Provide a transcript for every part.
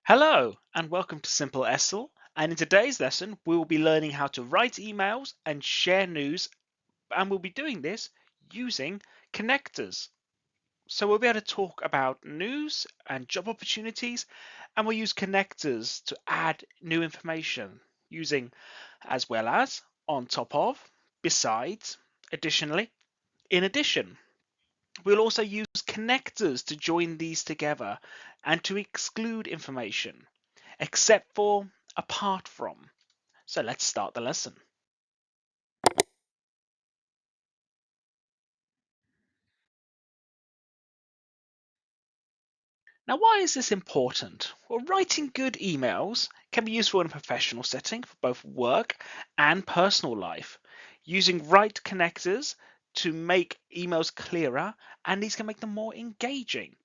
Hello and welcome to Simple-ESL, and in today's lesson we will be learning how to write emails and share news, and we'll be doing this using connectors. So we'll be able to talk about news and job opportunities, and we'll use connectors to add new information using as well as, on top of, besides, additionally, in addition. We'll also use connectors to join these together and to exclude information, except for, apart from. So let's start the lesson. Now, why is this important? Well, writing good emails can be useful in a professional setting for both work and personal life. Using right connectors to make emails clearer, and these can make them more engaging.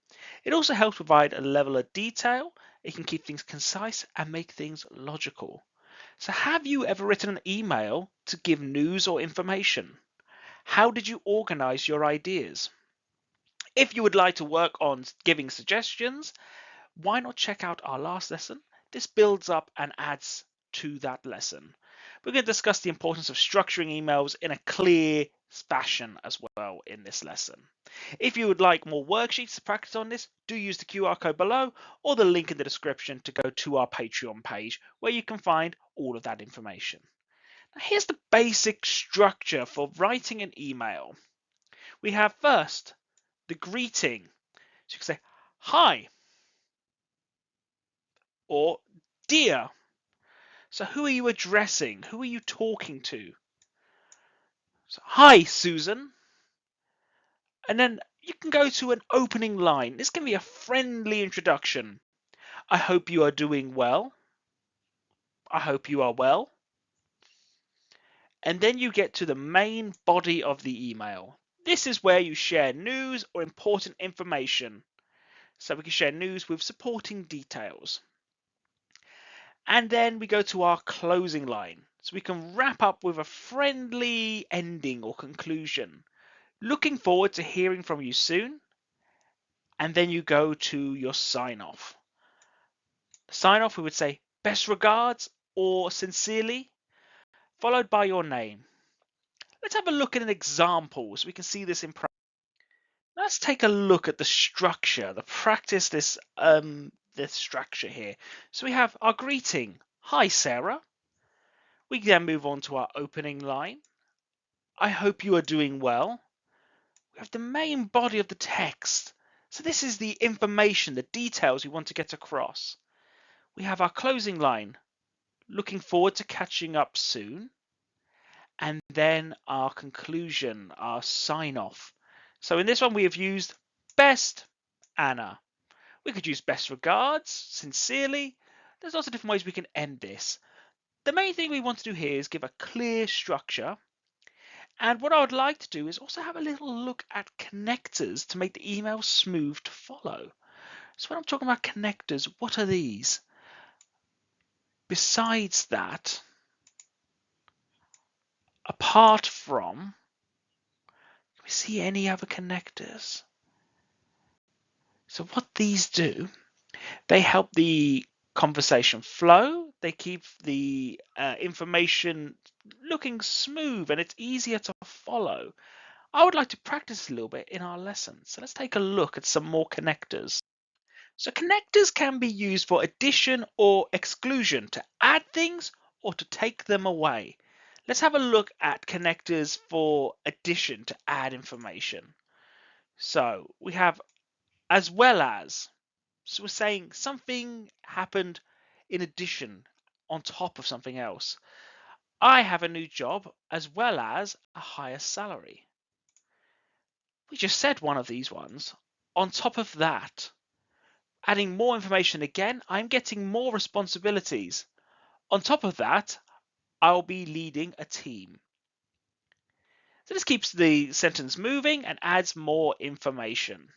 It also helps provide a level of detail. It can keep things concise and make things logical. So, have you ever written an email to give news or information? How did you organize your ideas? If you would like to work on giving suggestions, why not check out our last lesson? This builds up and adds to that lesson. We're going to discuss the importance of structuring emails in a clear fashion as well in this lesson. If you would like more worksheets to practice on this, do use the QR code below or the link in the description to go to our Patreon page where you can find all of that information. Now, here's the basic structure for writing an email. We have first the greeting. So you can say, hi, or dear. So who are you addressing? Who are you talking to? So, hi, Susan. And then you can go to an opening line. This can be a friendly introduction. I hope you are doing well. I hope you are well. And then you get to the main body of the email. This is where you share news or important information. So we can share news with supporting details. And then we go to our closing line. So we can wrap up with a friendly ending or conclusion. Looking forward to hearing from you soon. And then you go to your sign off. Sign off, we would say best regards or sincerely, followed by your name. Let's have a look at an example so we can see this in practice. Let's take a look at the structure, the practice this structure here. So we have our greeting. Hi, Sarah. We then move on to our opening line. I hope you are doing well. We have the main body of the text. So this is the information, the details we want to get across. We have our closing line. Looking forward to catching up soon. And then our conclusion, our sign off. So in this one, we have used best Anna. We could use best regards, sincerely. There's lots of different ways we can end this. The main thing we want to do here is give a clear structure. And what I would like to do is also have a little look at connectors to make the email smooth to follow. So when I'm talking about connectors, what are these? Besides that, apart from, can we see any other connectors? So what these do, they help the conversation flow. They keep the information looking smooth and it's easier to follow. I would like to practice a little bit in our lesson. So let's take a look at some more connectors. So connectors can be used for addition or exclusion, to add things or to take them away. Let's have a look at connectors for addition, to add information. So we have as well as. So we're saying something happened in addition, on top of something else. I have a new job as well as a higher salary. We just said one of these ones. On top of that, adding more information again, I'm getting more responsibilities. On top of that, I'll be leading a team. So this keeps the sentence moving and adds more information.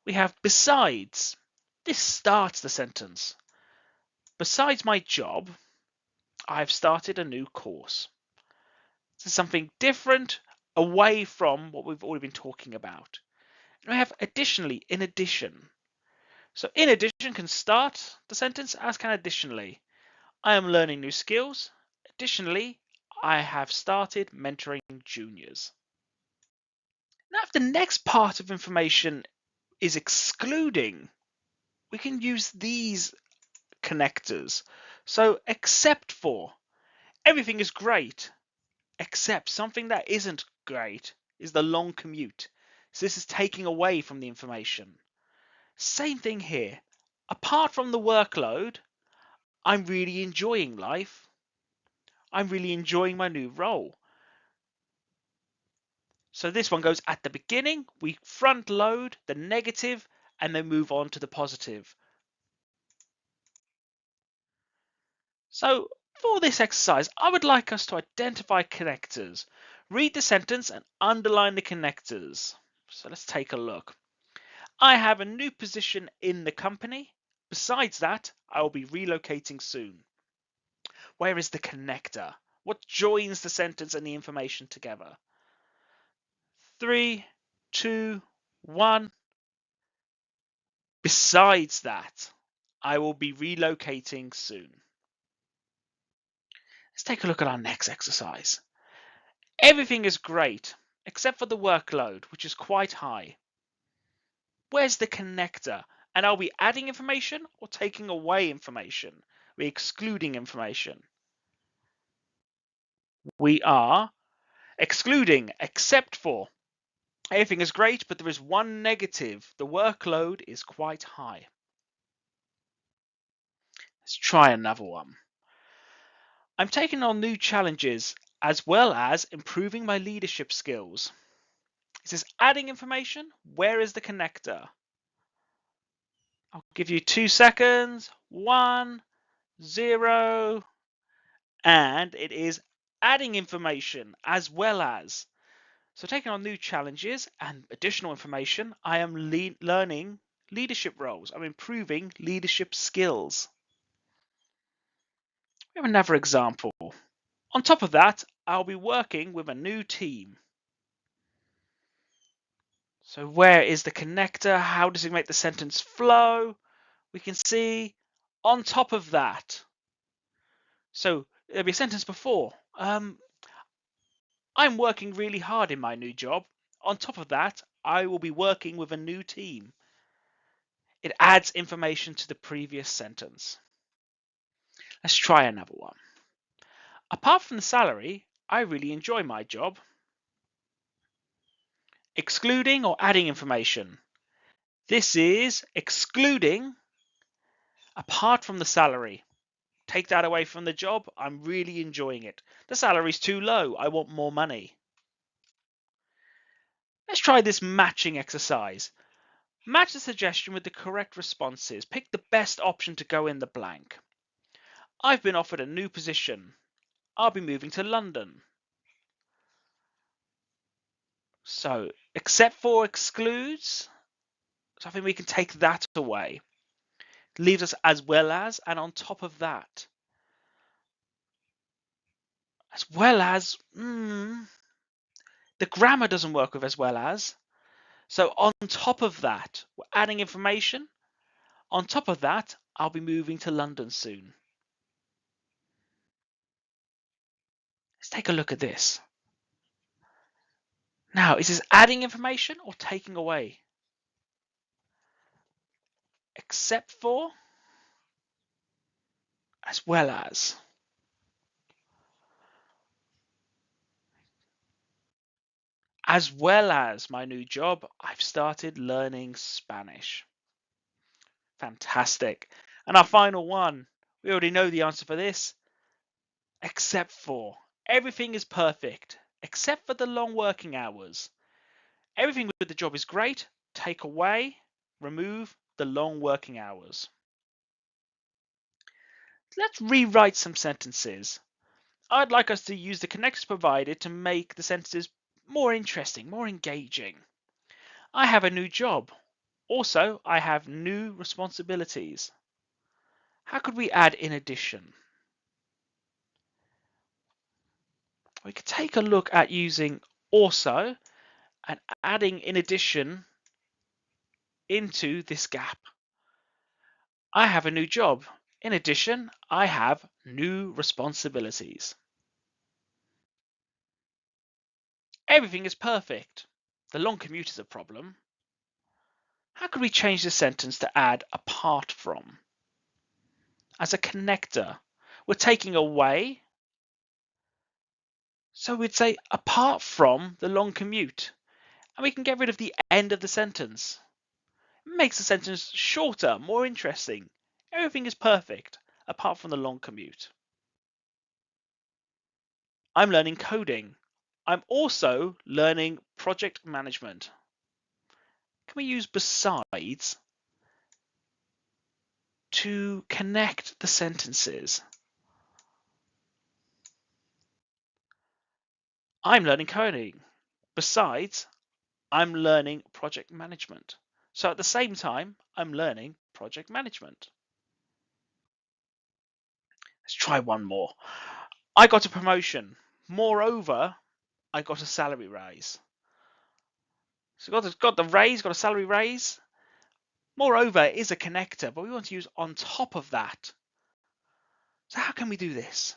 We have besides. This starts the sentence. Besides my job, I've started a new course. This is something different, away from what we've already been talking about. And we have additionally, in addition. So in addition can start the sentence as can additionally. I am learning new skills. Additionally, I have started mentoring juniors. Now, if the next part of information is excluding, we can use these connectors. So except for, everything is great, except something that isn't great is the long commute. So this is taking away from the information. Same thing here. Apart from the workload, I'm really enjoying life. I'm really enjoying my new role. So this one goes at the beginning, we front load the negative and then move on to the positive. So for this exercise, I would like us to identify connectors. Read the sentence and underline the connectors. So let's take a look. I have a new position in the company. Besides that, I will be relocating soon. Where is the connector? What joins the sentence and the information together? 3, 2, 1. Besides that, I will be relocating soon. Let's take a look at our next exercise. Everything is great, except for the workload, which is quite high. Where's the connector? And are we adding information or taking away information? Are we excluding information? We are excluding, except for. Everything is great, but there is one negative. The workload is quite high. Let's try another one. I'm taking on new challenges as well as improving my leadership skills. Is this adding information? Where is the connector? I'll give you 2 seconds. 1, 0. And it is adding information as well as. So taking on new challenges and additional information, I am learning leadership roles. I'm improving leadership skills. We have another example. On top of that, I'll be working with a new team. So where is the connector? How does it make the sentence flow? We can see on top of that. So there'll be a sentence before. I'm working really hard in my new job. On top of that, I will be working with a new team. It adds information to the previous sentence. Let's try another one. Apart from the salary, I really enjoy my job. Excluding or adding information. This is excluding apart from the salary. Take that away from the job. I'm really enjoying it. The salary's too low. I want more money. Let's try this matching exercise. Match the suggestion with the correct responses. Pick the best option to go in the blank. I've been offered a new position. I'll be moving to London. So, except for excludes, so I think we can take that away. Leaves us as well as and on top of that. As well as, the grammar doesn't work with as well as. So on top of that, we're adding information. On top of that, I'll be moving to London soon. Let's take a look at this. Now, is this adding information or taking away? Except for, as well as. As well as my new job, I've started learning Spanish. Fantastic. And our final one, we already know the answer for this. Except for. Everything is perfect, except for the long working hours. Everything with the job is great. Take away, remove the long working hours. Let's rewrite some sentences. I'd like us to use the connectors provided to make the sentences more interesting, more engaging. I have a new job. Also, I have new responsibilities. How could we add in addition? We could take a look at using also and adding in addition into this gap. I have a new job. In addition, I have new responsibilities. Everything is perfect. The long commute is a problem. How could we change the sentence to add apart from? As a connector, we're taking away, so we'd say apart from the long commute. And we can get rid of the end of the sentence. It makes the sentence shorter, more interesting. Everything is perfect, apart from the long commute. I'm learning coding. I'm also learning project management. Can we use besides to connect the sentences? I'm learning coding. Besides, I'm learning project management. So at the same time, I'm learning project management. Let's try one more. I got a promotion. Moreover, I got a salary raise. So got the raise, got a salary raise. Moreover is a connector, but we want to use on top of that. So how can we do this?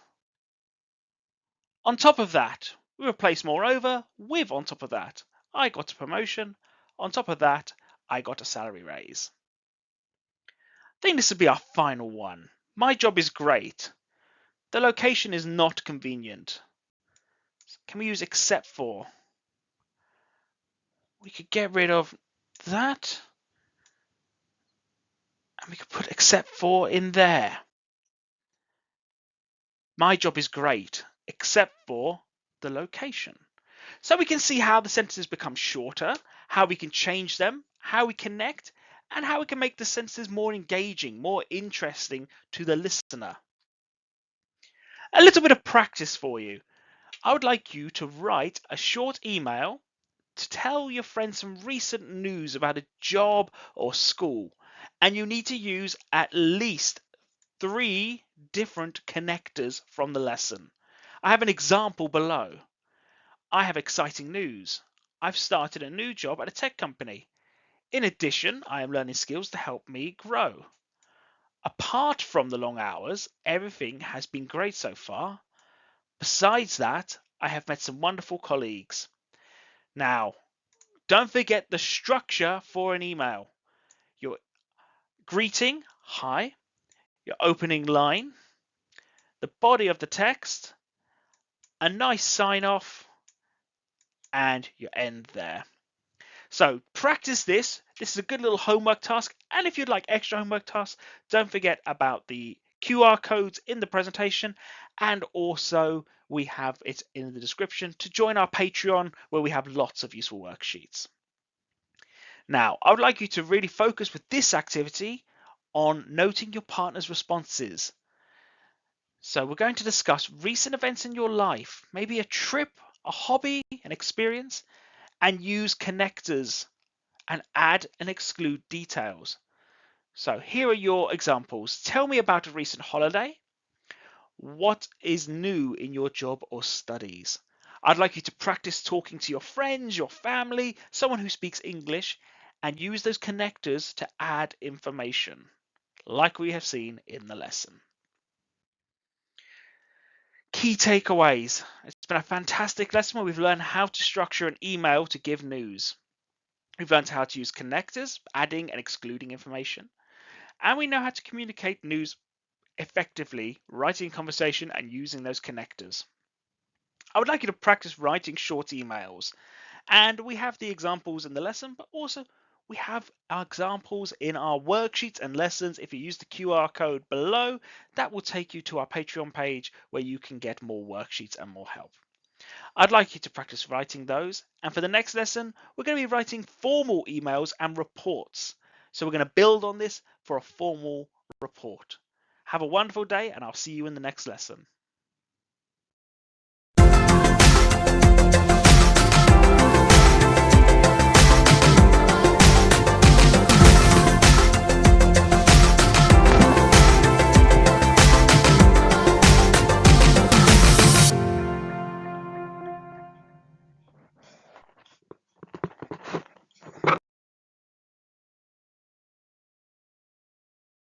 On top of that, we replace moreover with on top of that. I got a promotion. On top of that, I got a salary raise. I think this will be our final one. My job is great. The location is not convenient. Can we use except for? We could get rid of that. And we could put except for in there. My job is great, except for the location. So we can see how the sentences become shorter, how we can change them, how we connect, and how we can make the sentences more engaging, more interesting to the listener. A little bit of practice for you. I would like you to write a short email to tell your friends some recent news about a job or school. And you need to use at least 3 different connectors from the lesson. I have an example below. I have exciting news. I've started a new job at a tech company. In addition, I am learning skills to help me grow. Apart from the long hours, everything has been great so far. Besides that, I have met some wonderful colleagues. Now, don't forget the structure for an email. Your greeting, hi, your opening line, the body of the text, a nice sign off, and your end there. So practice this. This is a good little homework task. And if you'd like extra homework tasks, don't forget about the QR codes in the presentation. And also we have it in the description to join our Patreon where we have lots of useful worksheets. Now, I would like you to really focus with this activity on noting your partner's responses. So we're going to discuss recent events in your life, maybe a trip, a hobby, an experience, and use connectors and add and exclude details. So here are your examples. Tell me about a recent holiday. What is new in your job or studies? I'd like you to practice talking to your friends, your family, someone who speaks English, and use those connectors to add information, like we have seen in the lesson. Key takeaways. It's been a fantastic lesson where we've learned how to structure an email to give news. We've learned how to use connectors, adding and excluding information. And we know how to communicate news effectively, writing conversation and using those connectors. I would like you to practice writing short emails. And we have the examples in the lesson, but also we have our examples in our worksheets and lessons. If you use the QR code below, that will take you to our Patreon page where you can get more worksheets and more help. I'd like you to practice writing those. And for the next lesson, we're going to be writing formal emails and reports. So we're going to build on this for a formal report. Have a wonderful day, and I'll see you in the next lesson.